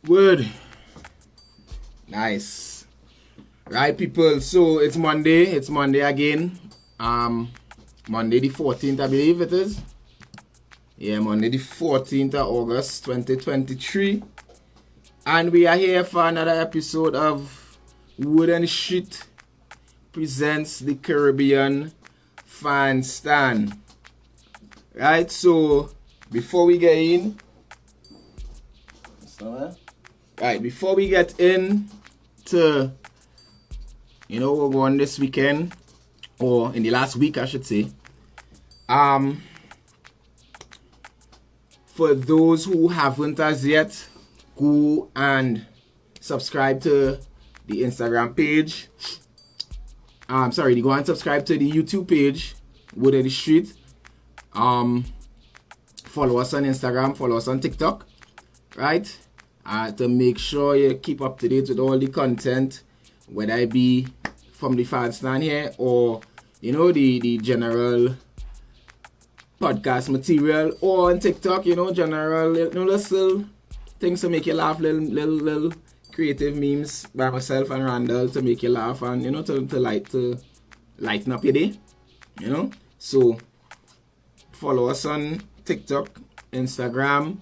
Word. Nice. Right, people. So it's Monday. It's Monday again. Monday the 14th, I believe it is. Yeah, Monday the 14th of August 2023. And we are here for another episode of Wooden Shit presents the Caribbean Fan Stand. Right, so before we get in, before we get in to, we're going this weekend, or in the last week, I should say. For those who haven't as yet, go and subscribe to the Instagram page. Go and subscribe to the YouTube page, Wooden the Street. Follow us on Instagram, follow us on TikTok, right? To make sure you keep up to date with all the content, whether it be from the fan stand here or, the general podcast material, or on TikTok, general, little things to make you laugh, little creative memes by myself and Randall to make you laugh and, to lighten up your day, So, follow us on TikTok, Instagram,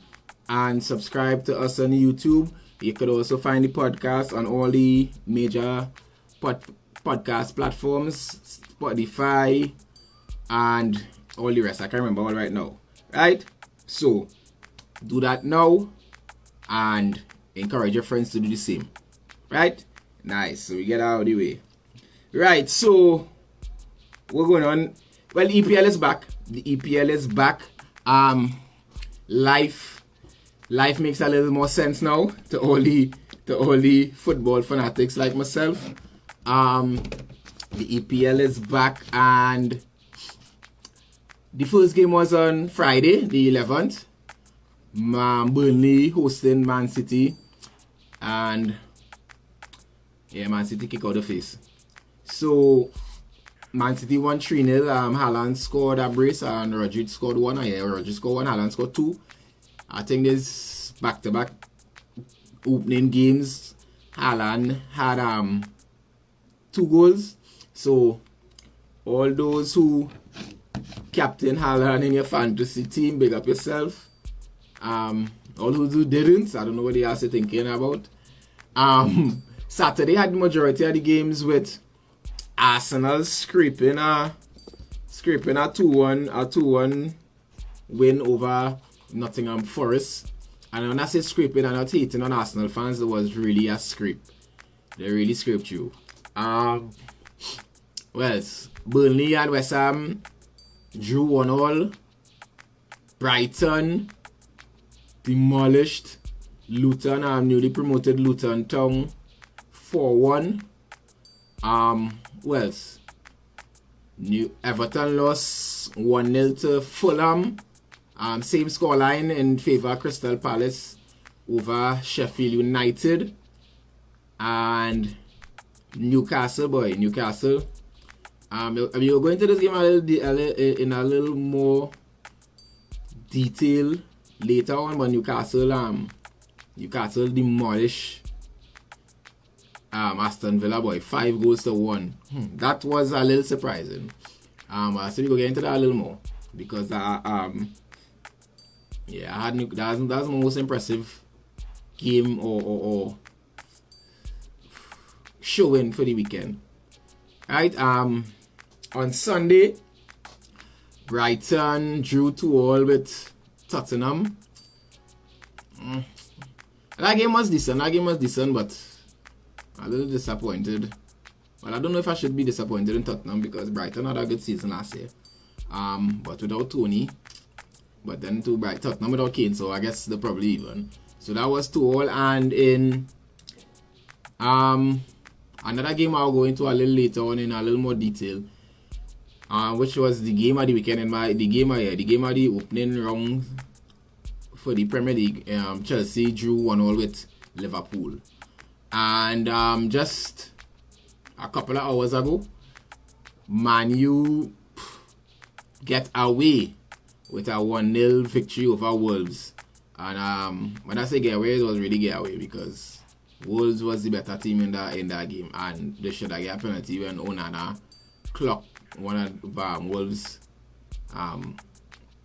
and subscribe to us on YouTube. You could also find the podcast on all the major podcast platforms, Spotify, and all the rest. I can't remember all right now. Right? So, do that now and encourage your friends to do the same. Right? Nice. So, we get out of the way. Right. So, we're going on. Well, EPL is back. The EPL is back. Life makes a little more sense now to all the football fanatics like myself. The EPL is back, and the first game was on Friday, the 11th. Burnley hosting Man City, and Man City kick out the face. So Man City won 3-0. Haaland scored a brace and Rodri scored one. Rodri scored one, Haaland scored two. I think this back-to-back opening games, Haaland had 2 goals. So all those who captain Haaland in your fantasy team, big up yourself. All those who didn't, I don't know what they are thinking about. Saturday had the majority of the games with Arsenal scraping a 2-1 win over Nottingham Forest. And when I say scraping, I'm not hating on Arsenal fans. It was really a scrape. They really scraped you. Burnley and West Ham drew 1-1. Brighton demolished Luton, newly promoted Luton Town 4-1. Everton lost 1-0 to Fulham. Same scoreline in favor of Crystal Palace over Sheffield United. And Newcastle. We'll go into this game in a little more detail later on, but Newcastle demolished Aston Villa, 5-1. That was a little surprising. So we go get into that a little more because that was the most impressive game or showing for the weekend. Right? On Sunday, Brighton drew 2-2 with Tottenham. That game was decent, but a little disappointed. Well, I don't know if I should be disappointed in Tottenham because Brighton had a good season last year. But without Tony. But then Tottenham without Kane, so I guess they're probably even. So that was 2-2. And in another game I'll go into a little later on in a little more detail. Which was the game of the weekend and the game of the opening round for the Premier League. Chelsea drew 1-1 with Liverpool. And just a couple of hours ago, Man U get away with a 1-0 victory over Wolves. And when I say get away, it was really get away because Wolves was the better team in that game, and they should have got a penalty when Onana clocked one of Wolves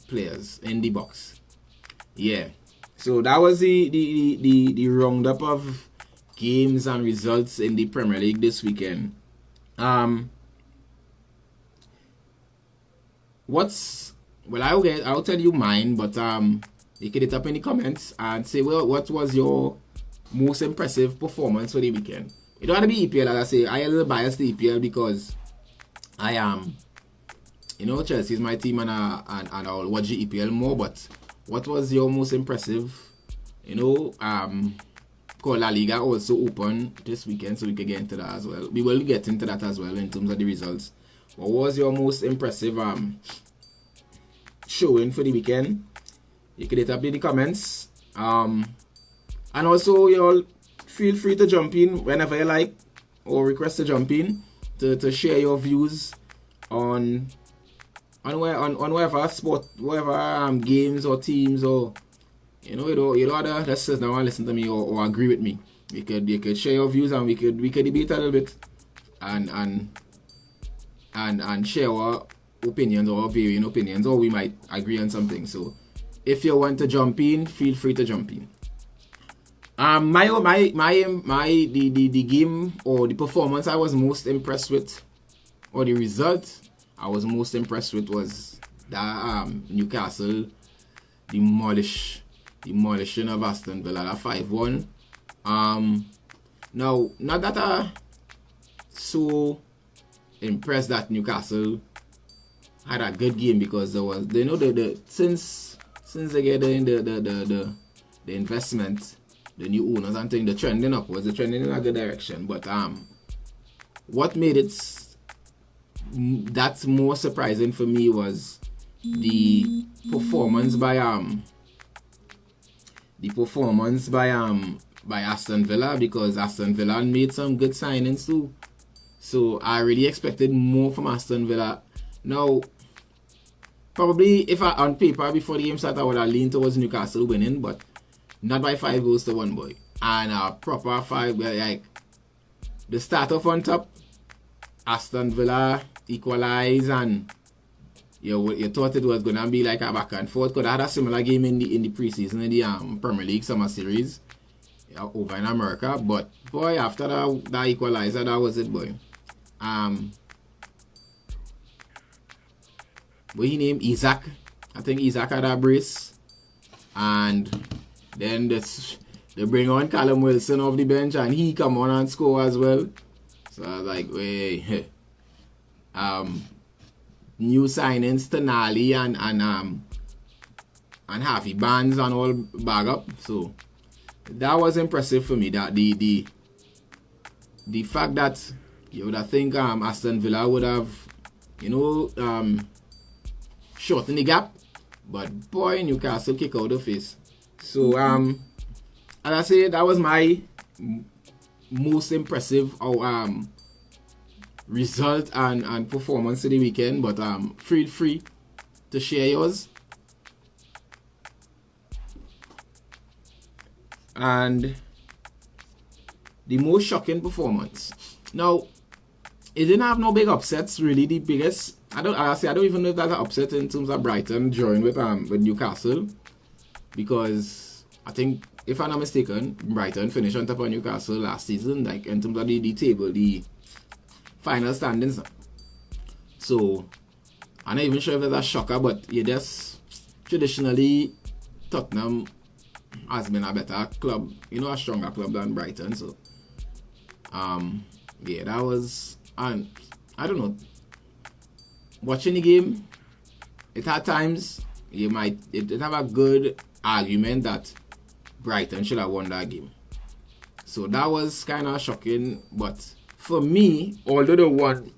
players in the box. Yeah. So that was the roundup of games and results in the Premier League this weekend. I'll tell you mine, but you can hit up in the comments and say, well, what was your most impressive performance for the weekend? It don't have to be EPL, as I say. I am a little biased to EPL because I am, Chelsea is my team and I'll watch the EPL more. But what was your most impressive? La Liga also open this weekend, so we can get into that as well. We will get into that as well in terms of the results. What was your most impressive showing for the weekend? You can hit up in the comments. And also, y'all feel free to jump in whenever you like, or request to jump in to share your views on whatever sport, whatever games or teams, or you don't have to sit down and listen to me or agree with me. You could share your views and we could debate a little bit and share our opinions or varying opinions, or we might agree on something. So if you want to jump in, feel free to jump in. The game or the performance I was most impressed with, or the result I was most impressed with, was that Newcastle demolishing of Aston Villa 5-1. Now, not that I so impressed that Newcastle had a good game, because there was, since they get the investment, the new owners and thing, the trending upwards, the trending in a good direction. But what made it that's more surprising for me was the performance by Aston Villa, because Aston Villa made some good signings too. So I really expected more from Aston Villa. Now, probably if on paper before the game started, I would have leaned towards Newcastle winning, but not by 5-1, boy. And a proper 5, like the start off on top, Aston Villa equalize, and you thought it was gonna be like a back and forth. Because I had a similar game in the preseason in the Premier League summer series over in America. But boy, after that equalizer, that was it, boy. What he named Isaac? I think Isaac had a brace, and then they bring on Callum Wilson off the bench, and he come on and score as well. So I was like, wait, new signings, Tonali and Harvey Barnes and all bag up. So that was impressive for me. That the fact that you would have think Aston Villa would have shortened the gap, but boy, Newcastle kick out the face. So as I say, that was my most impressive result and performance of the weekend. But feel free to share yours. And the most shocking performance. Now, it didn't have no big upsets really. The biggest, I don't even know if that's an upset in terms of Brighton drawing with Newcastle, because I think, if I'm not mistaken, Brighton finished on top of Newcastle last season, like in terms of the table, the final standings. So I'm not even sure if that's a shocker, but just traditionally Tottenham has been a better club, a stronger club than Brighton. So that was, and I don't know, watching the game, it had times it have a good argument that Brighton should have won that game. So that was kind of shocking. But for me, although they won,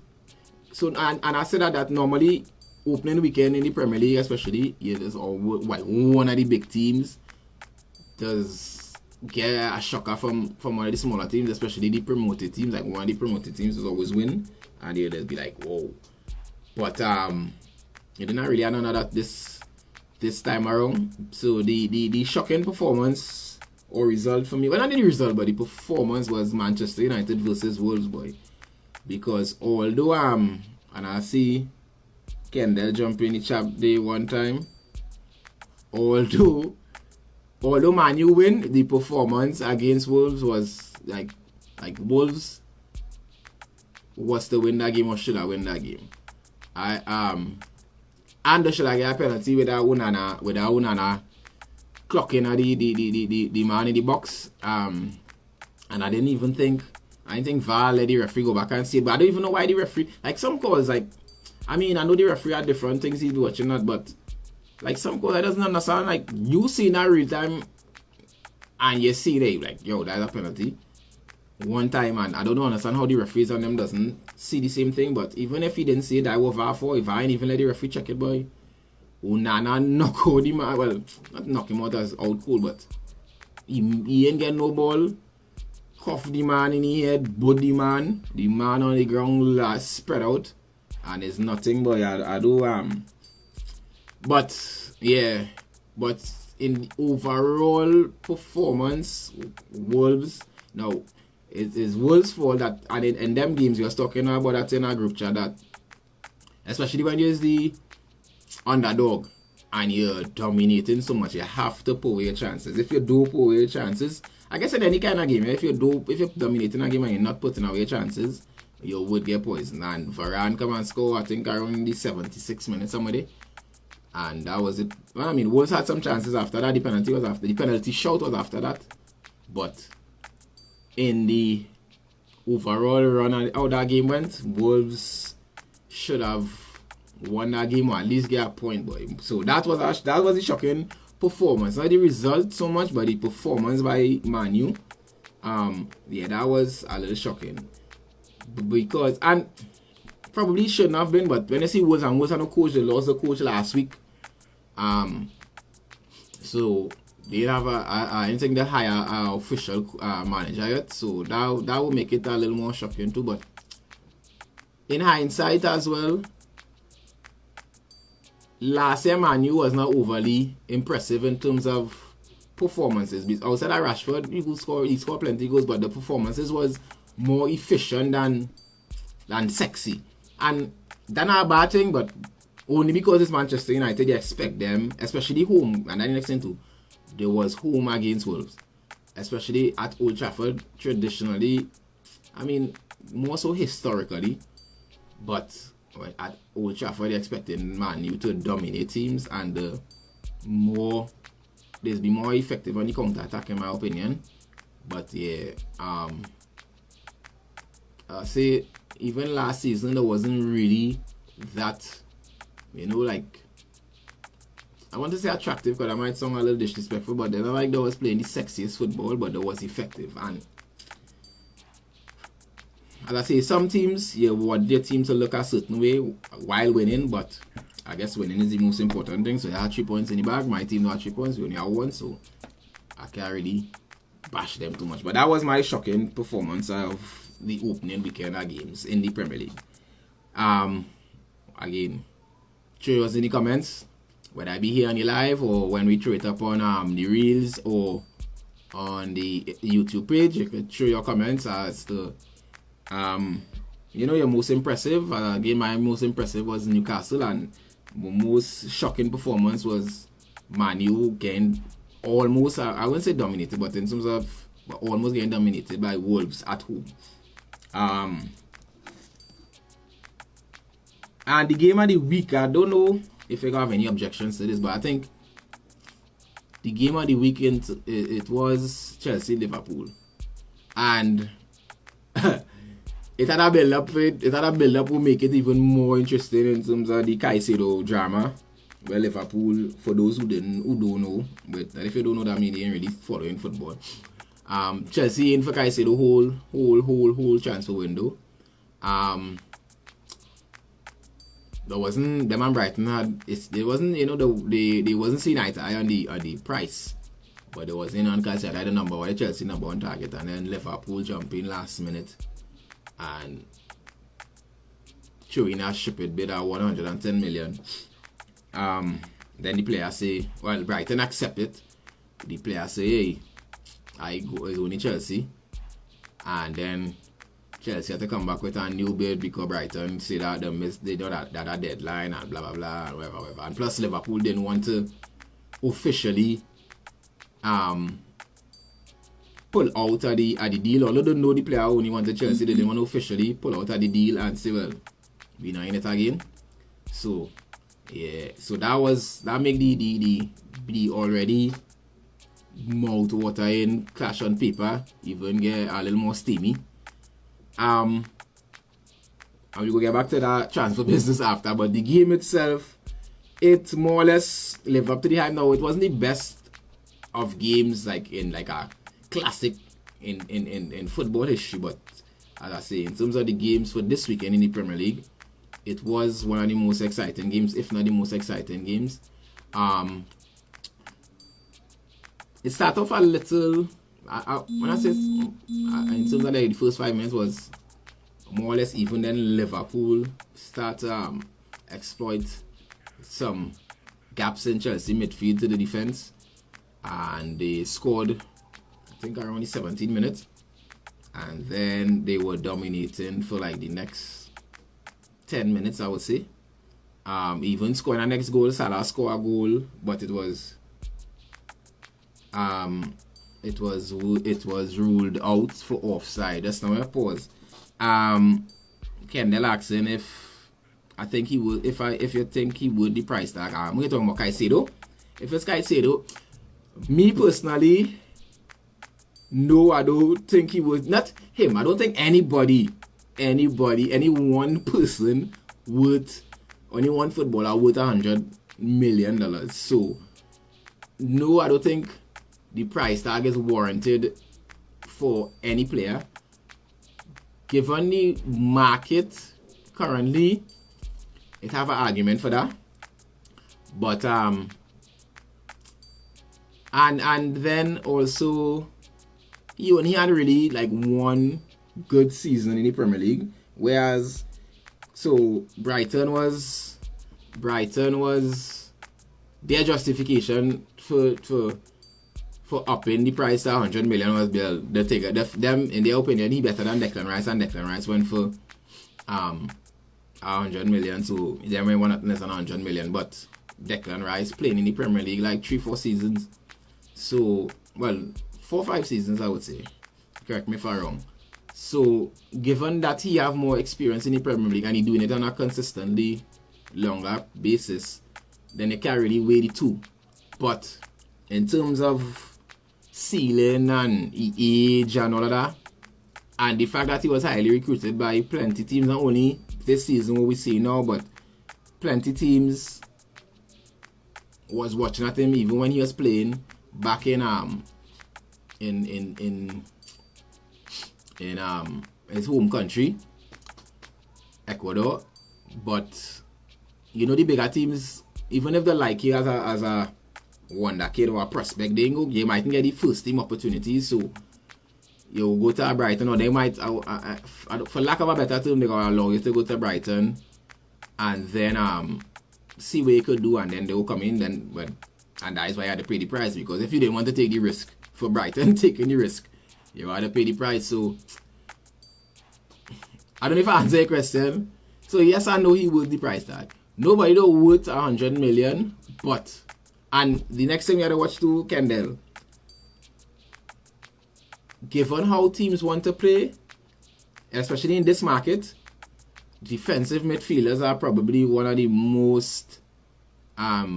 so and I said that normally opening weekend in the Premier League, especially, there's one of the big teams does get a shocker from one of the smaller teams, especially the promoted teams. Like one of the promoted teams will always win, and they'll be like, whoa. But you didn't really know that this this time around. So the shocking performance or result for me, well, not the result, but the performance was Manchester United versus Wolves, boy. Because although and I see Kendall jump in the chat day one time, although Man U win, the performance against Wolves was like Wolves was to win that game or should I win that game. And they should have get a penalty with that Unana clocking at the man in the box. And I didn't think VAR let the referee go back and see it, but I don't even know why the referee, like some calls, like, I mean, I know the referee had different things he's watching that, but like some calls I doesn't understand, like you see that real time and you see they like, yo, that's a penalty one time, and I don't understand how the referees on them doesn't see the same thing. But even if he didn't see it, I was VAR for, if I ain't even let the referee check it, boy, Unana knock out the man, well, not knock him out as out cool, but he ain't get no ball, cuff the man in the head, bud the man on the ground spread out, and it's nothing, boy. I do but yeah, but in overall performance, Wolves, now it is Wolves' fault that, and in them games we was talking about that in our group chat, that especially when you're the underdog and you're dominating so much, you have to pull away your chances. If you do pull away your chances, I guess in any kind of game, if you're dominating a game and you're not putting away your chances, you would get poisoned. And Varane come and score, I think around the 76 minutes somebody. And that was it. Well, I mean, Wolves had some chances after that. The penalty shout was after that. But in the overall run and how that game went, Wolves should have won that game or at least get a point, boy. So that was a shocking performance. Not the result so much, but the performance by Man U. Yeah, that was a little shocking. Because, and probably shouldn't have been, but when you see Wolves and no coach, they lost the coach last week. So they have I think they hire an official manager yet, so that will make it a little more shocking too. But in hindsight as well, last year Man U was not overly impressive in terms of performances. Outside of Rashford, he scored plenty goals, but the performances was more efficient than sexy. And that's not a bad thing, but only because it's Manchester United, you expect them, especially home, and then next thing too, there was home against Wolves, especially at Old Trafford. Traditionally, I mean, more so historically, but at Old Trafford, you're expecting Man U to dominate teams and they'll be more effective on the counter attack, in my opinion. But yeah, I say even last season there wasn't really that, like, I want to say attractive because I might sound a little disrespectful, but they're not like they was playing the sexiest football, but they was effective. And as I say, some teams, you want their team to look a certain way while winning, but I guess winning is the most important thing. So they had 3 points in the bag. My team had 3 points, we only have 1, so I can't really bash them too much. But that was my shocking performance of the opening weekend of games in the Premier League. Again, throw us in the comments, whether I be here on the live or when we throw it up on the reels or on the YouTube page. You can throw your comments as to your most impressive. Again, my most impressive was Newcastle, and the most shocking performance was Man U getting almost, I wouldn't say dominated, but in terms of almost getting dominated by Wolves at home. And the game of the week, I don't know if you have any objections to this, but I think the game of the weekend, it was Chelsea-Liverpool. And it had a build-up will make it even more interesting in terms of the Caicedo drama. Well, Liverpool, for those who don't know, but if you don't know, that means they ain't really following football. Chelsea in for Caicedo whole transfer window. There wasn't, them and Brighton they wasn't, they wasn't seeing eye to eye on the price, but there was in on Caicedo had the number one, Chelsea number one target, and then Liverpool jump in last minute and showing a stupid bid at 110 million. Then the player say, well, Brighton accept it. The player say, hey, it's only Chelsea. And then Chelsea had to come back with a new bid because Brighton say that they do that deadline and blah blah blah and whatever. And plus Liverpool didn't want to officially pull out of the deal. Although they know the player only wanted Chelsea, they didn't want to officially pull out of the deal and say, well, we're not in it again. So yeah, so that make the already mouth watering clash on paper even get a little more steamy. And we will get back to that transfer business after, but the game itself, it more or less lived up to the hype. Now it wasn't the best of games like a classic in football history, but as I say, in terms of the games for this weekend in the Premier League, it was one of the most exciting games, if not the most exciting games. It started off a little, when I say in terms of like the first 5 minutes was more or less even. Then Liverpool start to exploit some gaps in Chelsea midfield to the defense, and they scored, I think, around the 17 minutes, and then they were dominating for like the next 10 minutes, I would say. Even scoring the next goal, Salah scored a goal, but it was ruled out for offside. That's now a pause. Kendall asking if I think he would, if you think he would the price tag. We're talking about Caicedo. If it's Caicedo, me personally, no, I don't think he would. Not him. I don't think any one person worth, only one footballer worth $100 million. So no, I don't think the price tag is warranted for any player. Given the market currently, it have an argument for that. But and then also he only had really like one good season in the Premier League, whereas so Brighton was their justification for upping the price to 100 million was the take them, in their opinion, he better than Declan Rice, and Declan Rice went for 100 million, so they may want less than 100 million. But Declan Rice playing in the Premier League like 3-4 seasons, so well 4-5 seasons I would say, correct me if I'm wrong. So given that he have more experience in the Premier League and he doing it on a consistently longer basis, then they can't really weigh the two. But in terms of ceiling and age and all of that, and the fact that he was highly recruited by plenty teams, not only this season what we see now, but plenty teams was watching at him even when he was playing back in his home country, Ecuador. But you know, the bigger teams, even if they like you as a wonder kid or a prospect, they might get the first team opportunities. So you go to Brighton, or they might, for lack of a better term, they're gonna allow you to go to Brighton and then see what you could do, and then they will come in. And that is why you had to pay the price, because if you didn't want to take the risk for Brighton taking the risk, you had to pay the price. So I don't know if I answer your question. So yes, I know he worth the price tag. Nobody though worth 100 million, but. And the next thing we had to watch too, Kendall, given how teams want to play, especially in this market, defensive midfielders are probably one of the most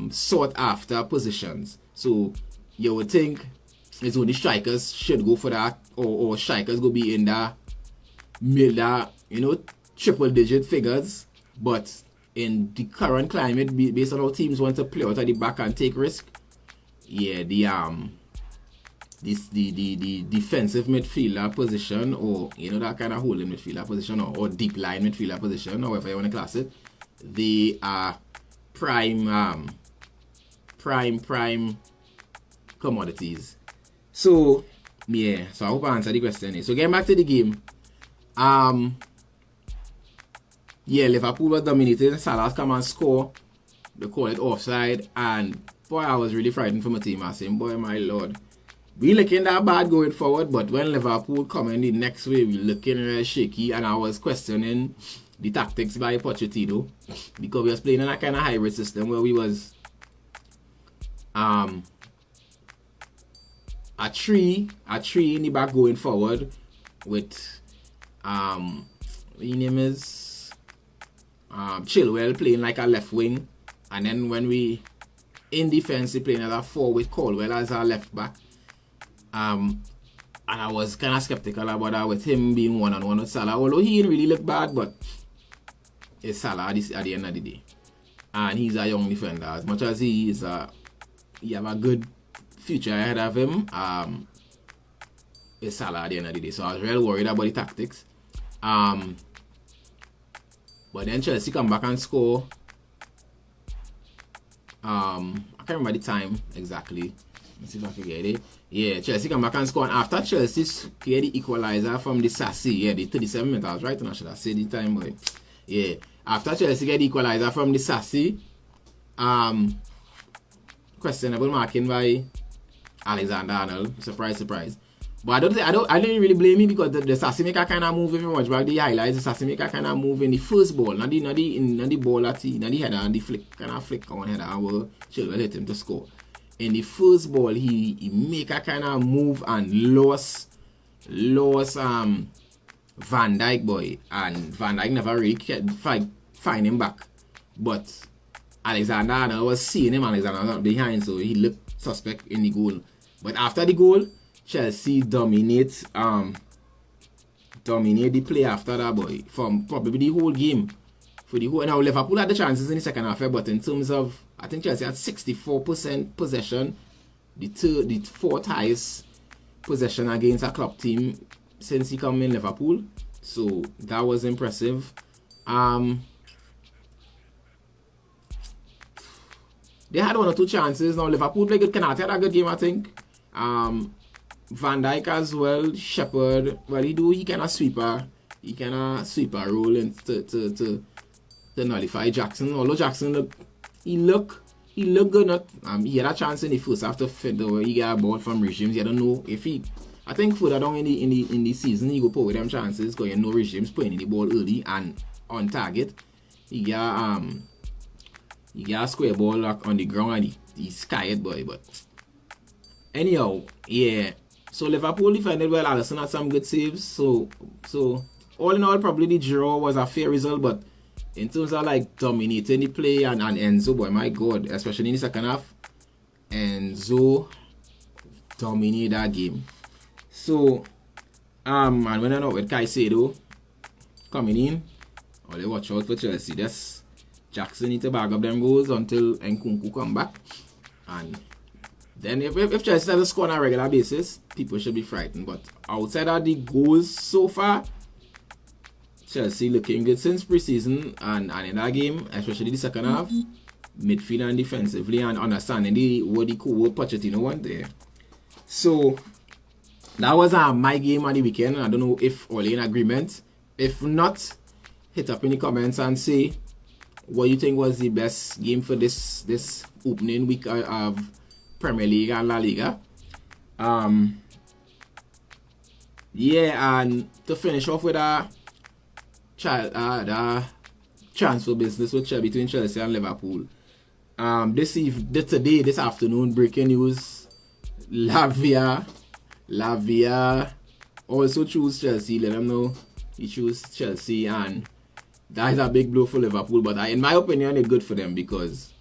sought after positions. So you would think it's only strikers should go for that, or strikers go be in the middle, triple digit figures. But in the current climate, based on how teams want to play out at the back and take risk, yeah, the defensive midfielder position, or that kind of holding midfielder position, or deep line midfielder position, or whatever you want to class it, they are prime commodities. So yeah, so I hope I answered the question. So getting back to the game, yeah, Liverpool was dominated. Salah come and score, they call it offside, and boy, I was really frightened for my team. I said, boy, my lord, we looking that bad going forward, but when Liverpool come in the next way, we looking real shaky, and I was questioning the tactics by Pochettino, because we was playing in a kind of hybrid system where we was a tree in the back going forward with his name is Chilwell playing like a left wing, and then when we in defense we playing as a 4 with Caldwell as our left back. And I was kind of skeptical about that with him being one-on-one with Salah, although he didn't really look bad, but it's Salah at the end of the day, and he's a young defender. As much as he have a good future ahead of him, it's Salah at the end of the day. So I was real worried about the tactics. But then Chelsea come back and score. I can't remember the time exactly. Let's see if I can get it. Yeah, Chelsea come back and score. And after Chelsea get the equalizer from the Sassy, yeah, the 37 minutes, I was right, and I should have said the time, but yeah. After Chelsea get the equalizer from the Sassy, questionable marking by Alexander-Arnold. Surprise, surprise. But I didn't really blame him, because the Sassy maker kind of move, if you watch back the highlights, the Sassy maker kind of move in the first ball, not the ball at the header, and the flick on header, where Chilwell hit him to score. In the first ball, he make a kind of move and lost Van Dijk, boy, and Van Dijk never really find him back. But Alexander-Arnold was seeing him, Alexander behind, so he looked suspect in the goal. But after the goal, Chelsea dominate the play after that, boy, from probably the whole game. For the whole, now Liverpool had the chances in the second half, but in terms of, I think Chelsea had 64% possession, the fourth highest possession against a club team since he come in Liverpool. So that was impressive. They had 1 or 2 chances. Now Liverpool played good. Canate had a good game, I think. Van Dijk as well. Shepherd, well, he kind of sweeper role to nullify Jackson. Although Jackson look good. Not he had a chance in the first half to fit the way he got a ball from Regimes. I don't know if he. I think further down in the season he go put with them chances, because you know Regimes playing the ball early and on target. He got a square ball like on the ground and he skied, boy. But anyhow, yeah. So Liverpool defended well. Alisson had some good saves. So all in all, probably the draw was a fair result. But in terms of like dominating the play and Enzo, boy, my God, especially in the second half, Enzo dominated that game. So and when I know with Caicedo coming in, they watch out for Chelsea. That's Jackson need to bag up them goals until Nkunku come back. And then if Chelsea doesn't score on a regular basis, people should be frightened. But outside of the goals so far, Chelsea looking good since preseason, and in that game, especially the second half, midfield and defensively, and understanding what Pochettino want there. So that was my game on the weekend. I don't know if all in agreement. If not, hit up in the comments and say what you think was the best game for this opening week of Premier League and La Liga. Yeah, and to finish off with the transfer business between Chelsea and Liverpool. This afternoon, breaking news: Lavia also choose Chelsea. Let them know he choose Chelsea, and that is a big blow for Liverpool. But in my opinion, it's good for them, because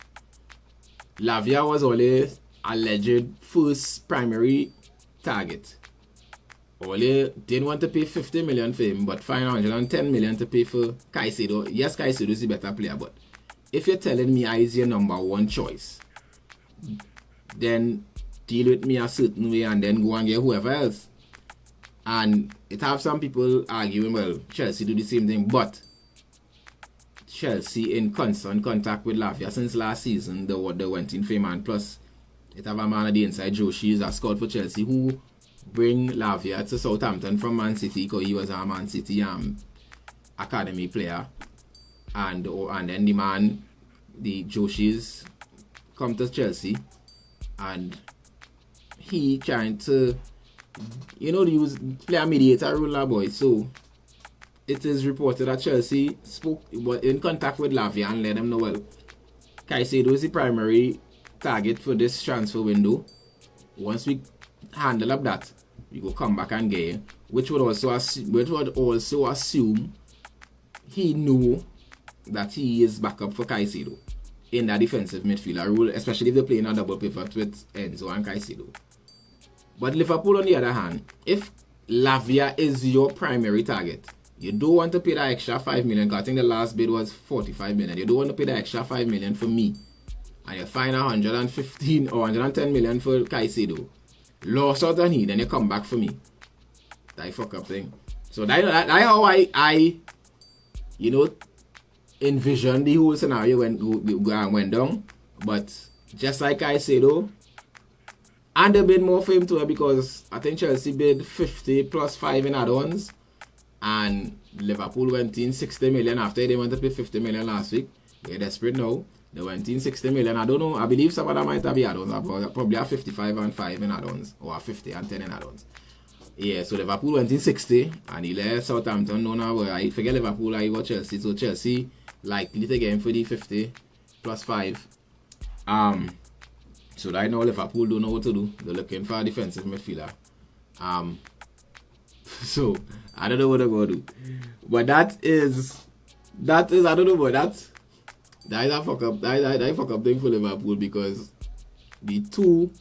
Lavia was only alleged first primary target. Ole didn't want to pay 50 million for him, but 510 million to pay for Caicedo. Yes, Caicedo is a better player, but if you're telling me I is your number one choice, then deal with me a certain way and then go and get whoever else. And it have some people arguing, well, Chelsea do the same thing, but Chelsea in constant contact with Lavia since last season. They went in for him, and plus it have a man at the inside, Joshi, is a scout for Chelsea, who bring Lavia to Southampton from Man City, because he was a Man City academy player, and then the man the Joshis come to Chelsea, and he trying to, use play a mediator role, boy. So it is reported that Chelsea spoke in contact with Lavia and let them know, well, Caicedo is the primary target for this transfer window. Once we handle up that, we go come back and get him, which would also assume he knew that he is backup for Caicedo in that defensive midfielder role, especially if they're playing a double pivot with Enzo and Caicedo. But Liverpool, on the other hand, if Lavia is your primary target, you don't want to pay that extra 5 million, because I think the last bid was 45 million. You don't want to pay the extra 5 million for me, and you find 115 or 110 million for Caicedo. Lost out on he, then you come back for me. That fuck up thing. So that's how I envision the whole scenario went down. But just like I said though, and they bid more for him too, because I think Chelsea bid 50 plus 5 in add-ons, and Liverpool went in 60 million after they went to pay 50 million last week. They're desperate now. They went in 60 million. I don't know. I believe some of them might have add-ons. Probably a 55 and 5 in add-ons, or a 50 and 10 in add-ons. Yeah, so Liverpool went in 60, and he let Southampton know now. I forget Liverpool, I got Chelsea. So Chelsea likely to get him for the 50 plus 5. So right now Liverpool don't know what to do. They're looking for a defensive midfielder. So I don't know what they're going to do. But that is I don't know, but that is a fuck up. That is a fuck up thing for Liverpool, because the two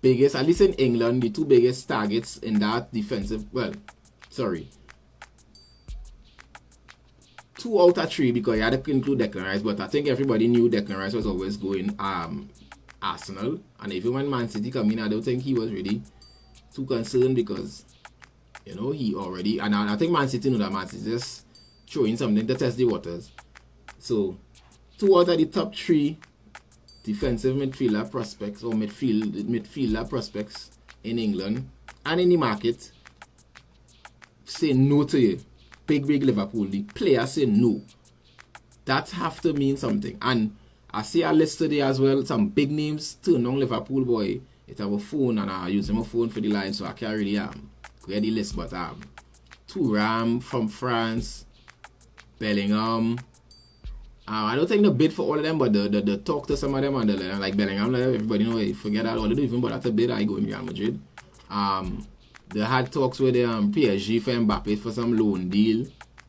biggest, at least in England, the two biggest targets in that defensive, 2 out of 3, because you had to include Declan Rice, but I think everybody knew Declan Rice was always going Arsenal, and even when Man City come in, I don't think he was really too concerned, because he already, and I think Man City knew that Man City just throwing something to test the waters. So 2 out of the top 3 defensive midfielder prospects, or midfielder prospects in England and in the market, say no to you. Big Liverpool, the players say no. That have to mean something. And I see a list today as well, some big names turn on Liverpool, boy. It have a phone, and I use my phone for the line, so I can't really get the list. But Thuram from France, Bellingham. I don't think the bid for all of them, but the talk to some of them, and like Bellingham, everybody know, forget that all they do, even but at the bid I go in Real Madrid. They had talks with PSG for Mbappe for some loan deal,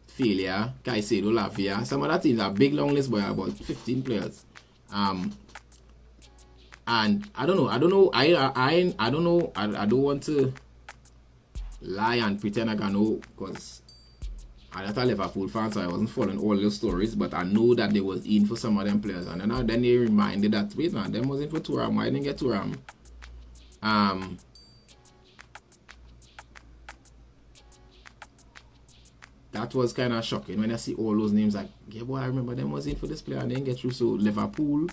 failure, Caicedo, Lavia. Some of that teams are big long list, but about 15 players. And I don't know. I don't know. I don't want to lie and pretend like I know, because I'm not a Liverpool fan, so I wasn't following all the stories, but I know that they was in for some of them players, and then they reminded that, wait, man, them was in for Thuram. Why didn't get Thuram? That was kind of shocking when I see all those names. Like, yeah, boy, I remember them was in for this player and they didn't get through. So Liverpool,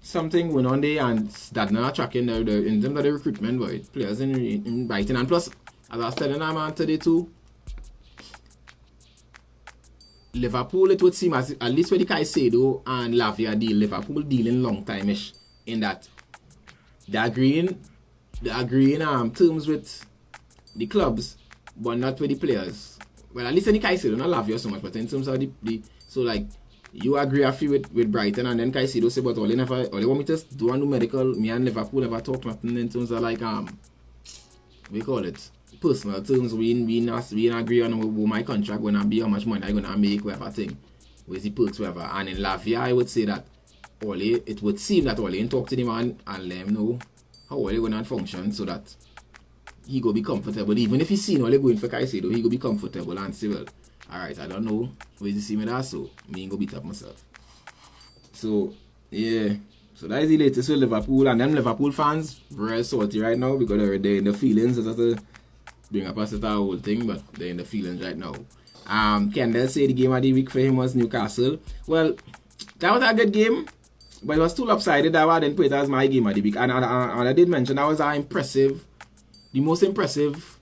something went on there, and that not tracking in terms of the recruitment, but players in Brighton. And plus, as I was telling them man today too, Liverpool, it would seem as, at least with the Caicedo and Lavia deal, Liverpool dealing long time-ish, in that they're agreeing terms with the clubs, but not with the players. Well, at least in the Caicedo, not Lavia so much, but in terms of the so like, you agree a few with Brighton, and then Caicedo say, but all they want me to do a new medical, me and Liverpool never talk nothing in terms of like, we call it, personal terms. We agree on my contract gonna be, how much money I gonna make, whatever thing, with the perks, whatever. And in Lavia, I would say that it would seem that Ole talk to the man and let him know how Ole gonna function, so that he go be comfortable. Even if he seen Ole going for Caicedo, he go be comfortable and say, well, alright, I don't know where you see me that, so me go beat up myself. So yeah, so that is the latest with Liverpool, and them Liverpool fans very salty right now, because they're in the feelings. That's to bring up a whole thing, but they're in the feelings right now. Kendall say the game of the week for him was Newcastle. Well, that was a good game, but it was too lopsided that I didn't put it as my game of the week. And I did mention that was the most impressive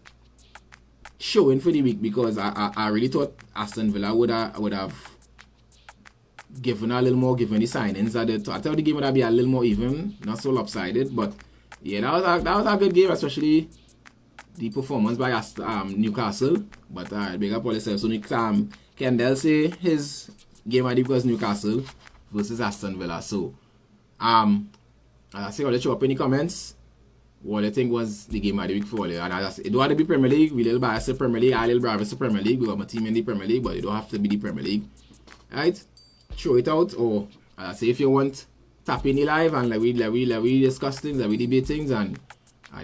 showing for the week, because I really thought Aston Villa would have given a little more, given the signings. I thought the game would be a little more even, not so lopsided. But yeah, that was a good game, especially the performance by Newcastle. But big up all yourself. So Kendall say his game I did was Newcastle versus Aston Villa. So I say, I'll let you up in the comments what I think was the game of the week for you. And it don't have to be Premier League. We little biased to Premier League. I little biased to Premier League. We got my team in the Premier League, but it don't have to be the Premier League. Right? Throw it out, or say if you want, tap in the live and we discuss things, we debate things, and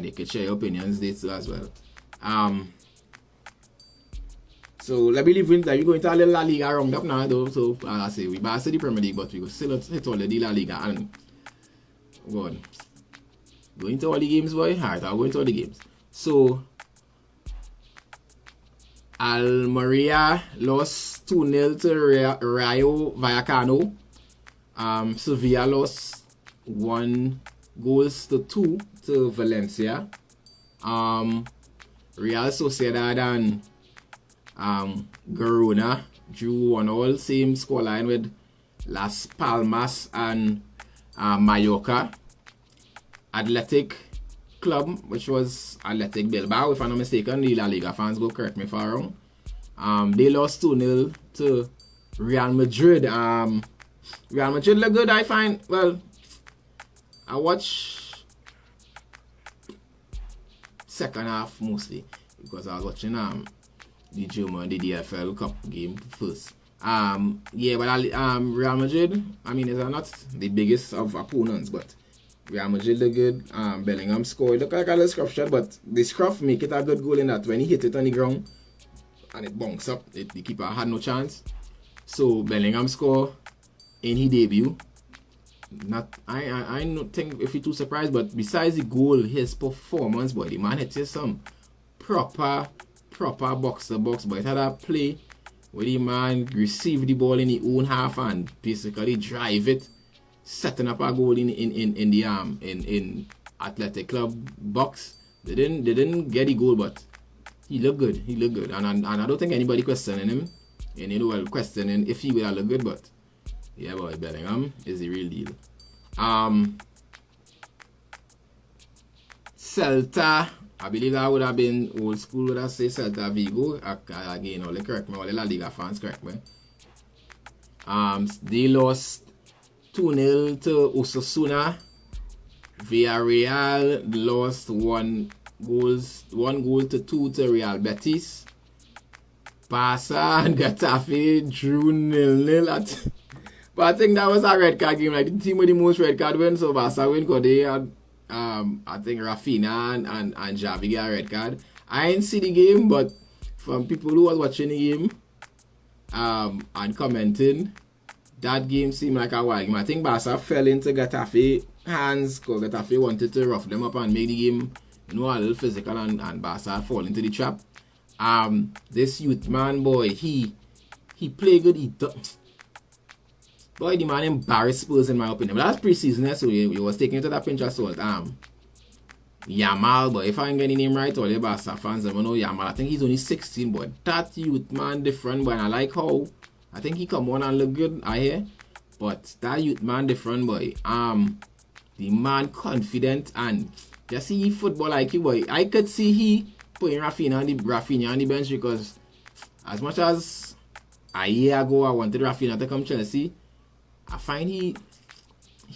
you can share your opinions there too as well. So let me leave in that we go into a little La Liga roundup now though. So I say we biased to the Premier League, but we go still hit all the La Liga and go on. Go into all the games, boy. Alright, I'll go into all the games. So Almeria lost 2-0 to Rayo Vallecano. Sevilla lost 1-2 to Valencia. Real Sociedad and Girona drew 1-1, same scoreline with Las Palmas and Mallorca. Athletic Club, which was Athletic Bilbao, if I'm not mistaken, the La Liga fans go correct me if I'm wrong. They lost 2-0 to Real Madrid. Real Madrid look good, I find. Well, I watch second half mostly because I was watching the DFL Cup game first. Yeah, but Real Madrid, I mean, they're not the biggest of opponents, but Real Madrid look good. Bellingham scored. Look like a little scruff shot, but the scruff make it a good goal in that when he hit it on the ground and it bunks up, the keeper had no chance. So Bellingham scored in his debut. I don't think if you're too surprised, but besides the goal, his performance, boy, the man hit some proper box to box, but it had a play where the man received the ball in his own half and basically drive it, setting up a goal in the Athletic Club box. They didn't get the goal, but he looked good. And I don't think anybody questioning him. And questioning if he will look good, but yeah, boy, Bellingham is the real deal. Celta, I believe that would have been old school, would I say Celta Vigo. Again, all correct me, all the La Liga fans correct me. They lost 2-0 to Osasuna. Villarreal lost 1 goal to 2 to Real Betis. Barca and Getafe drew 0-0 but I think that was a red card game. Like the team with the most red card win, so Barca win because they had I think Rafinha and Xavi get a red card. I didn't see the game, but from people who was watching the game and commenting, that game seemed like a wild game. I think Barca fell into Getafe hands because Getafe wanted to rough them up and make the game, a little physical, and Barca fall into the trap. This youth man, boy, he played good. Boy, the man embarrassed Spurs in my opinion. But that's pre-season, so he was taking it to that pinch of salt. Yamal, but if I can get the name right, all the Barca fans don't know Yamal. I think he's only 16, but that youth man different, boy. And I like how I think he come on and look good, I hear. But that youth man different, boy. The man confident and just see football like you, boy. I could see he putting Rafinha on the bench because as much as a year ago I wanted Rafinha to come Chelsea, I find he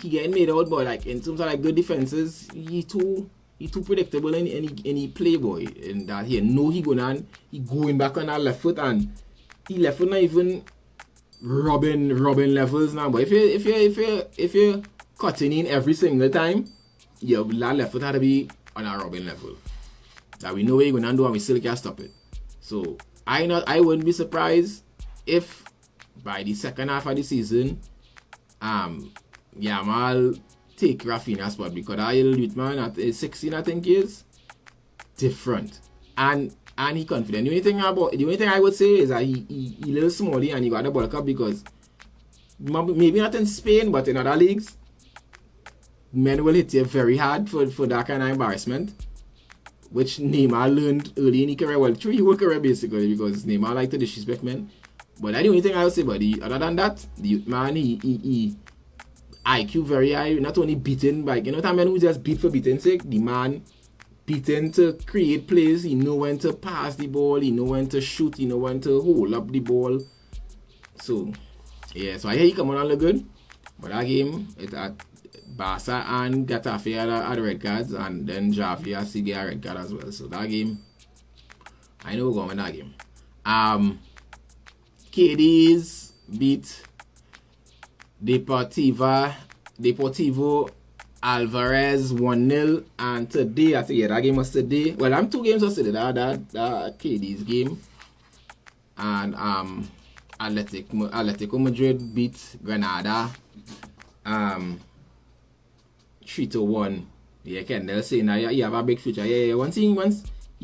getting made out, but like in terms of like good defenses, he too predictable in any play, boy. And that he know he going back on that left foot, and he left foot not even rubbing levels now. But if you're cutting in every single time, your left foot had to be on a rubbing level. That we know what you're gonna do and we still can't stop it. So I wouldn't be surprised if by the second half of the season, Yamal take Rafinha's spot because that little youth man at 16 I think is different and he confident. The only thing I would say is that he little smally and he got the bulk up because maybe not in Spain but in other leagues, men will hit you very hard for that kind of embarrassment, which Neymar learned early in his career. Well, through his whole career basically, because Neymar liked to disrespect men. But that's the only thing I would say. But other than that, the youth man, he IQ very high. Not only beating, like, you know what I mean, who just beat for beating sake. The man beating to create plays. He know when to pass the ball. He know when to shoot. He know when to hold up the ball. So yeah, so I hear he come on look good. But that game, it at Barca and Getafe had red cards, and then Javi has to get a red card as well. So that game, I know we're going with that game. KDs beat Deportivo Alvarez 1-0, and today, I think, yeah, that game was today. Well, I'm 2 games was today, that KD's game. And Atletico Madrid beat Granada 3-1. Yeah, Kendall saying that he have a big future. Yeah, once he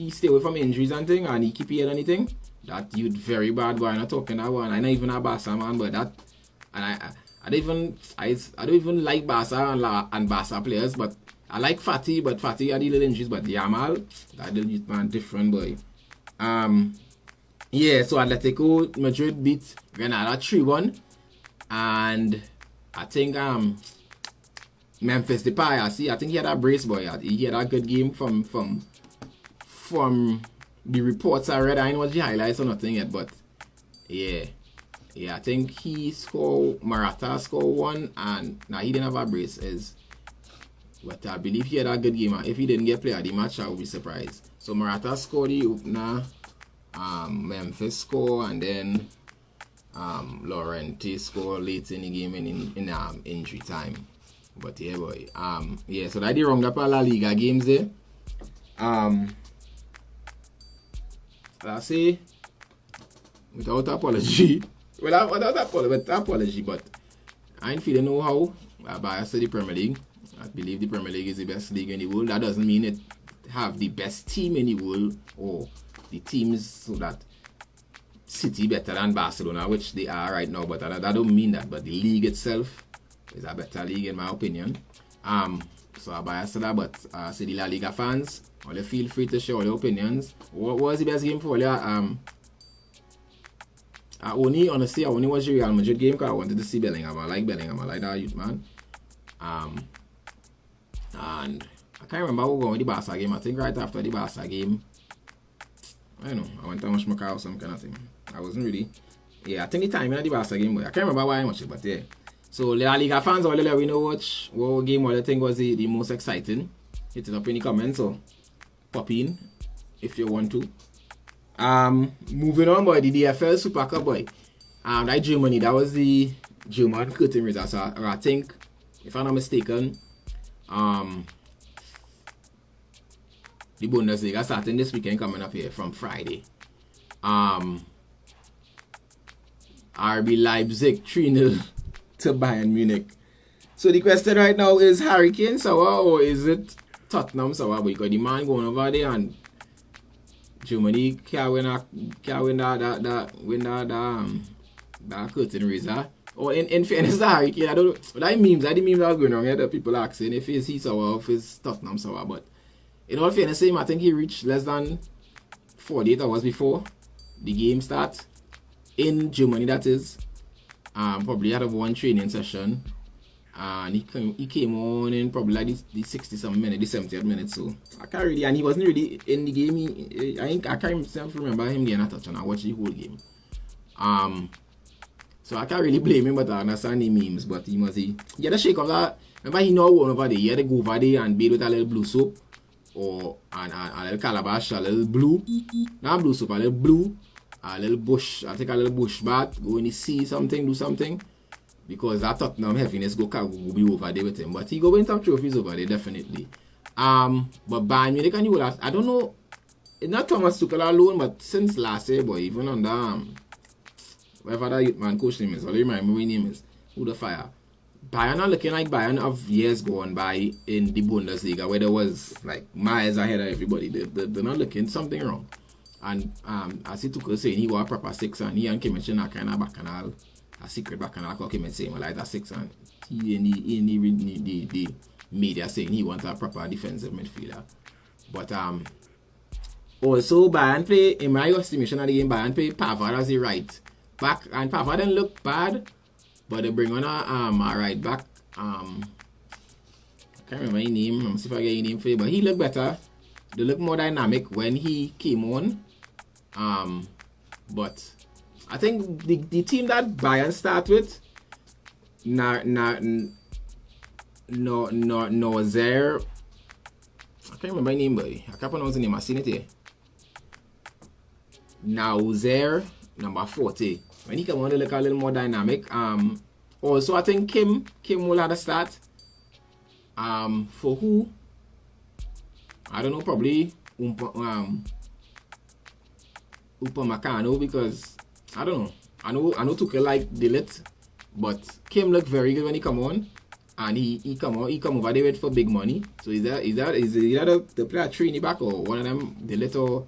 stay away from injuries and thing, and he keep hearing anything, that you'd very bad boy. I'm not talking that one. I'm not even a Barca man, but that, and I don't even like Barca and Barca players, but I like Fatty, but Fatty had the little injuries, but Yamal, that little man different boy. Yeah, so Atletico Madrid beat Granada 3-1, and I think Memphis Depay, I think he had a brace boy. He had a good game from the reports I read. I didn't watch the highlights or nothing yet, but yeah, I think Morata scored 1, and now he didn't have a brace, but I believe he had a good game. If he didn't get player of the match, I would be surprised. So Morata scored the opener, Memphis score, and then Llorente score late in the game in injury time. But yeah, boy, yeah, so that they round up a La Liga games there. I say, without apology, without apology, but I ain't feeling no how biased to the Premier League. I believe the Premier League is the best league in the world. That doesn't mean it have the best team in the world, or the teams so that City better than Barcelona, which they are right now, but that don't mean that. But the league itself is a better league in my opinion. So I biased to that, but say the La Liga fans, all you feel free to share all your opinions. What was the best game for you? I only watched the Real Madrid game because I wanted to see Bellingham. I like Bellingham. I like that youth man. And I can't remember who going with the Barca game. I think right after the Barca game, I don't know, I went to watch Macau or some kind of thing. I wasn't really. Yeah, I think the timing of the Barca game, but I can't remember why I watched it, but yeah. So La Liga fans, all let me know what game or the thing was the most exciting. Hit it up in the comments or pop in if you want to. Moving on, boy, the DFL Super Cup, boy. That Germany, that was the German curtain raiser. So I think, if I'm not mistaken, the Bundesliga starting this weekend coming up here from Friday. RB Leipzig 3-0 to Bayern Munich. So the question right now is Harry Kane sour or is it Tottenham sour? Because the man going over there and Germany can't win that curtain raiser. Or in fairness to Harry Kane, I don't know. That memes that was going on here that people asking if it's he sour or if it's Tottenham sour. But in all fairness, I think he reached less than 48 hours before the game starts. In Germany, that is. Probably had one training session. And he came on in probably like the 60-something minute, the 70th minute. So I can't really, and he wasn't really in the game. I can't remember him getting a touch, and I watched the whole game. So I can't really blame him, but I understand the memes. But he had a shake of that. Remember, he know one over there. He had to go over there and bathe with a little blue soap, or a little calabash, a little blue. Not blue soap, a little blue, a little bush. I take a little bush bath, go in the sea, something, do something. Because that Tottenham heaviness go be over there with him. But he go win some trophies over there, definitely. But Bayern Munich, and you I don't know, it's not Thomas Tuchel alone, but since last year, boy, even under whatever that man coach name is, I don't remember what his name is, who the fire. Bayern are looking like Bayern of years gone by in the Bundesliga, where there was like miles ahead of everybody. They're not looking something wrong. And I see Tuchel saying he was a proper six, and he and Kimmich are kind of bacchanal. A secret bacchanal called him and saying like a six, and he in the media saying he wants a proper defensive midfielder. But also Bayern play, in my estimation of the game, Bayern play Pavard as the right back, and Papa didn't look bad, but they bring on a right back. I can't remember his name. Let me see if I get his name for you, but he looked better. They look more dynamic when he came on. But I think the team that Bayern start with, Nozer. I can't remember his name, but I can't pronounce the name. I seen it here. Nozer, number 40. When he come on, they look a little more dynamic. Also, I think Kim will have a start. For who? I don't know, probably Upamecano, because I don't know. I know Tuchel like Delete, but Kim looked very good when he come on, and he come over there for big money. So is that the player 3 in the back, or one of them Delete or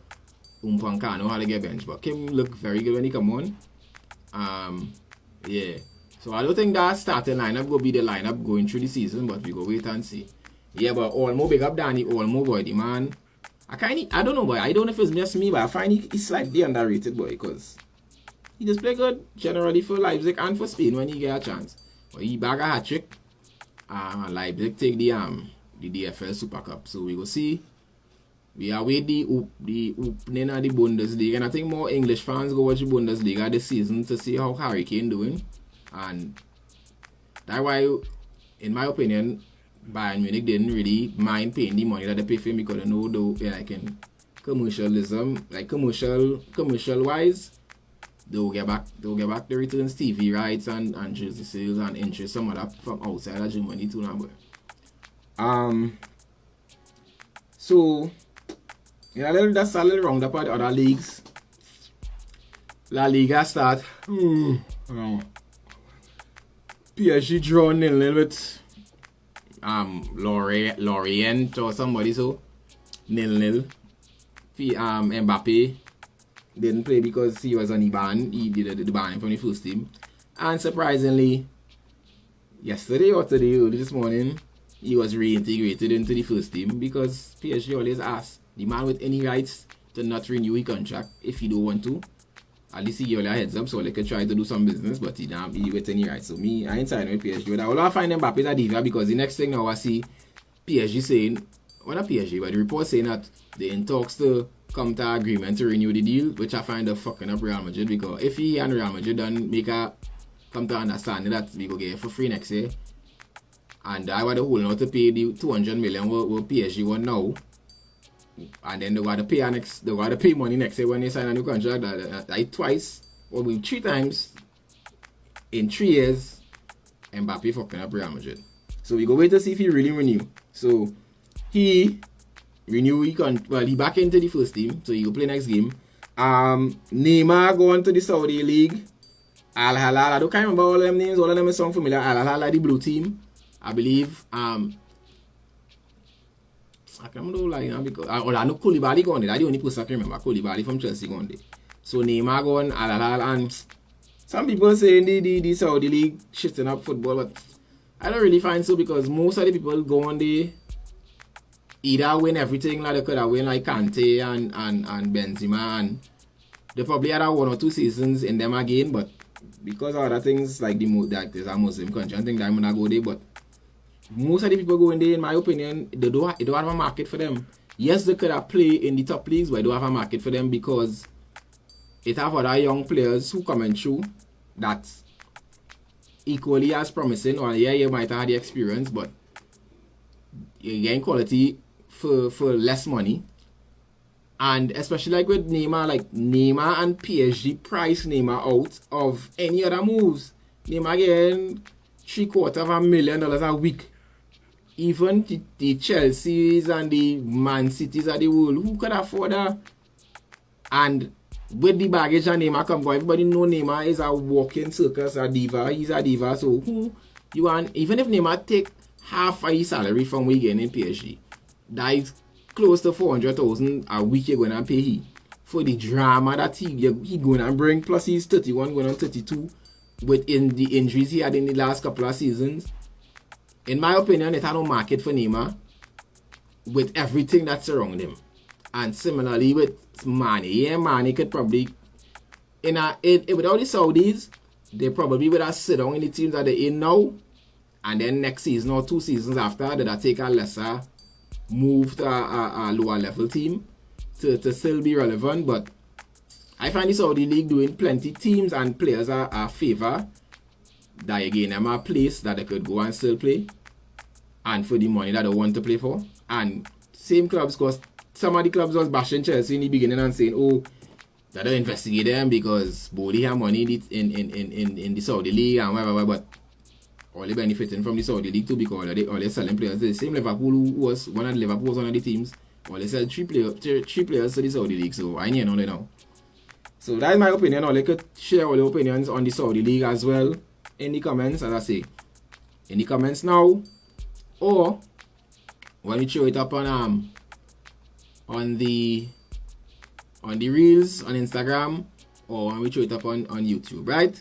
Upamecano how to get bench? But Kim looked very good when he come on. Yeah. So I don't think that starting lineup will be the lineup going through the season, but we go wait and see. Yeah, but Olmo, big up Danny Olmo, boy, the man. I don't know, boy. I don't know if it's just me, but I find he's slightly underrated, boy, because he just play good generally for Leipzig and for Spain when he get a chance. But he bag a hat trick. Leipzig take the DFL Super Cup, so we go see. We await the opening of the Bundesliga, and I think more English fans go watch the Bundesliga this season to see how Harry Kane doing. And that's why, in my opinion, Bayern Munich didn't really mind paying the money that they pay for him, because they know like in commercialism, like commercial wise, they'll get back the returns, TV rights and jersey sales and interest, some of that from outside of Germany too now. So yeah, that's a little round up at the other leagues. La Liga start. PSG draw 0-0 with Lorient or somebody, so 0-0. Mbappe didn't play because he was on the ban. He did the ban from the first team. And surprisingly, yesterday or today, early this morning, he was reintegrated into the first team, because PSG always asks the man with any rights to not renew his contract if he don't want to. At least he give a heads up so they could try to do some business, but he don't be with any rights. So me, I ain't signing with PSG. But I will find Mbappe a diva, because the next thing now I see PSG saying, well not PSG, but the report saying that they in talks to come to agreement to renew the deal, which I find a fucking up Real Madrid, because if he and Real Madrid don't come to understanding that we go get it for free next year, and I want the whole now to pay the 200 million what PSG want now, and then they got to pay money next year when they sign a new contract, like twice or maybe 3 times in 3 years. Mbappe fucking up Real Madrid. So we go wait to see if he really renew. So he renew, he back into the first team, so he will play next game. Neymar going to the Saudi League. Al Hilal, I don't remember all of them names, all of them is sound familiar. Al Hilal, the blue team, I believe. I can't remember like now, because I know Koulibaly going there. That's the only person I can remember. Koulibaly from Chelsea going there. So Neymar going, Al Hilal, and some people saying the Saudi League shitting up football, but I don't really find so, because most of the people going there either win everything like they could have win, like Kante and Benzema, and they probably had 1 or 2 seasons in them again, but because of other things like that is a Muslim country, I think they're gonna go there. But most of the people going there, in my opinion, they don't have a market for them. Yes, they could have played in the top leagues, but they don't have a market for them, because it have other young players who coming through that's equally as promising, or yeah, you might have had the experience, but you're getting quality for less money. And especially like with Neymar, and PSG price Neymar out of any other moves. Neymar getting $750,000 a week. Even the Chelseas and the Man Cities of the world, who could afford that? And with the baggage and Neymar come, everybody know Neymar is a walking circus, a diva. He's a diva. So who you want? Even if Neymar take half of his salary from we getting in PSG, that is close to 400,000 a week you're gonna pay he for the drama that he gonna bring. Plus he's 31 going on 32 within the injuries he had in the last couple of seasons. In my opinion, it had no market for Neymar with everything that's around him. And similarly with Mane, yeah, Mane could probably without the Saudis, they probably would have sit down in the teams that they're in now, and then next season or 2 seasons after, they'll take a lesser move to a lower level team to still be relevant. But I find the Saudi League doing plenty teams and players are favor that again them a place that they could go and still play, and for the money that they want to play for. And same clubs, because some of the clubs was bashing Chelsea in the beginning and saying, oh, that don't investigate them because Bodhi have money in the Saudi League and whatever, but all they benefiting from the Saudi League too, because all they selling players. The same Liverpool who was one of the teams, all they sell three players to the Saudi League, so I know they now. So that is my opinion. Or they could share all the opinions on the Saudi League as well in the comments, as I say. In the comments now, or when you show it up on the reels on Instagram, or when we show it up on YouTube, right?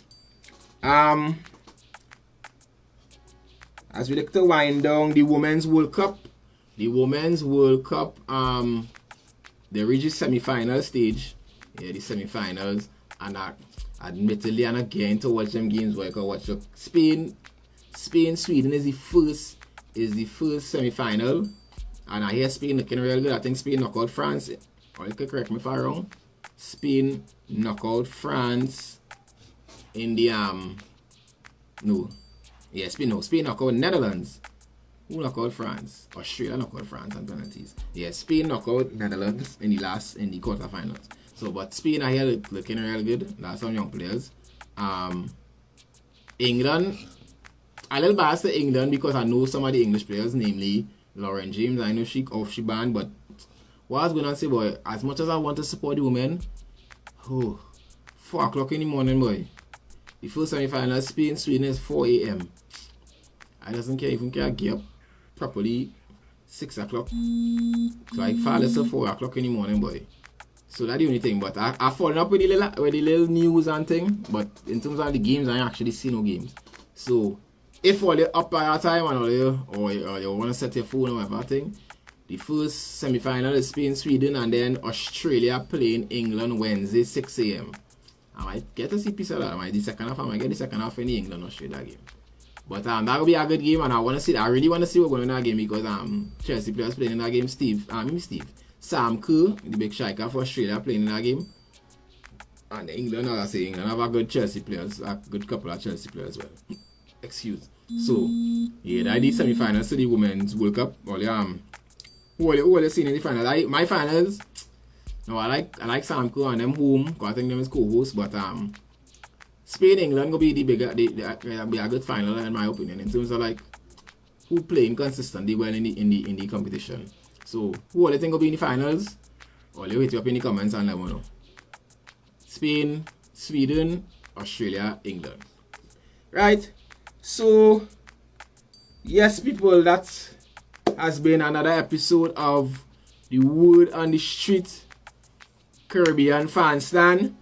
As we look to wind down the Women's World Cup, they reached the semi-final stage. Yeah, the semi-finals, and admittedly, I'm not getting to watch them games where I can watch Spain, Sweden is the first semi-final, and I hear Spain looking real good. I think Spain knocked out France. Or you could correct me if I'm wrong. Spain knocked out France in the Spain knocked out Netherlands. Who knocked out France? Australia knocked out France and penalties. Yeah, Spain knocked out Netherlands in the quarterfinals. So, but Spain are here looking real good. That's some young players. England, a little biased to England because I know some of the English players, namely Lauren James. I know she banned, but what I was going to say, boy, as much as I want to support the women, 4 o'clock in the morning, boy. The first semi-final, Spain, Sweden is 4 a.m. I doesn't care even care get up properly 6 o'clock. So I fall asleep 4 o'clock in the morning, boy. So that's the only thing. But I fallen up with the little news and thing. But in terms of the games, I actually see no games. So if all you're up by our time and or you want to set your phone or whatever thing, the first semi-final is Spain, Sweden, and then Australia playing England Wednesday 6 a.m. I might get to see piece of that. I might get the second half in the England-Australia game. But that will be a good game, and I really want to see what's going on in that game because Chelsea players playing in that game. Sam Kerr, the big striker for Australia, playing in that game. And England, as I say, England have a good Chelsea players, a good couple of Chelsea players as well. Excuse. So, yeah, that is semi-finals to the Women's World Cup. Who are you seeing in the finals? My finals, no, I like Sam Kerr and them home, because I think them is co-hosts, but Spain, England will be be a good final in my opinion, in terms of like who playing consistently well in the competition. So, who all you think will be in the finals? Or you hit you up in the comments and let me know. Spain, Sweden, Australia, England. Right? So, yes, people, that has been another episode of the Word on the Street Caribbean Fan Stand.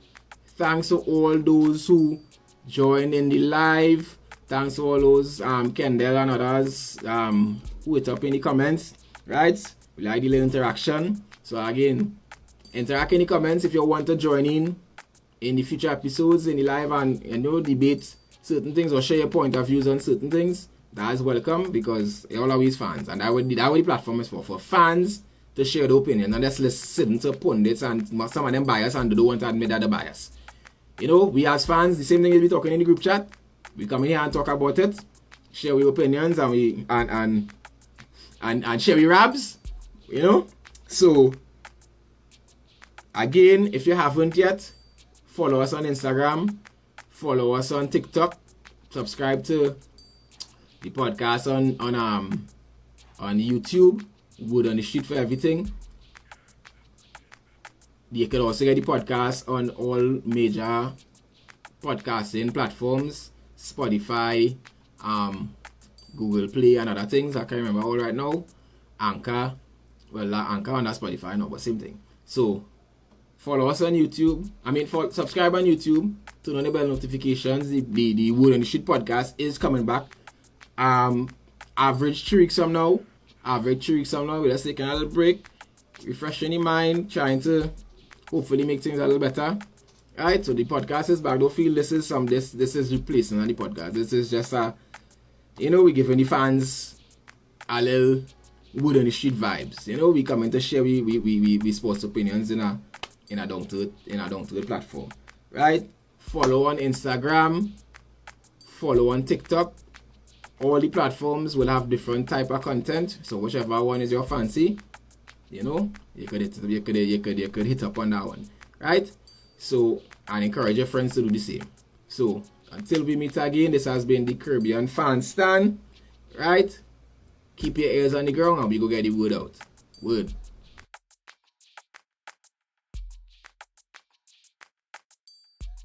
Thanks to all those who joined in the live. Thanks to all those Kendall and others who hit up in the comments. Right? We like the little interaction. So again, interact in the comments if you want to join in the future episodes in the live and debate certain things or share your point of views on certain things. That is welcome because you're always fans, and that what the platform is for fans to share the opinion and just listen to pundits and some of them bias and they don't want to admit that they're biased. We as fans, the same thing we talking in the group chat. We come in here and talk about it, share our opinions and we and share our rabs. So again, if you haven't yet, follow us on Instagram, follow us on TikTok, subscribe to the podcast on YouTube, Word on the Street for everything. You can also get the podcast on all major podcasting platforms, Spotify, Google Play and other things. I can't remember all right now. Anchor. Well, Anchor and Spotify, no, but same thing. So, follow us on YouTube. Subscribe on YouTube. Turn on the bell notifications. The Word on the Street podcast is coming back. Average 3 weeks from now. We're just taking a little break. Refreshing the mind. Trying to hopefully make things a little better. Right, so the podcast is back. Don't feel this is replacing on the podcast. This is just we giving the fans a little wood on the street vibes. We coming to share we sports opinions in a down to earth platform. Right? Follow on Instagram, follow on TikTok. All the platforms will have different type of content. So whichever one is your fancy, you could hit up on that one. Right? So, and encourage your friends to do the same. So, until we meet again, this has been the Caribbean Fan Stand. Right? Keep your ears on the ground and we go get the word out. Word.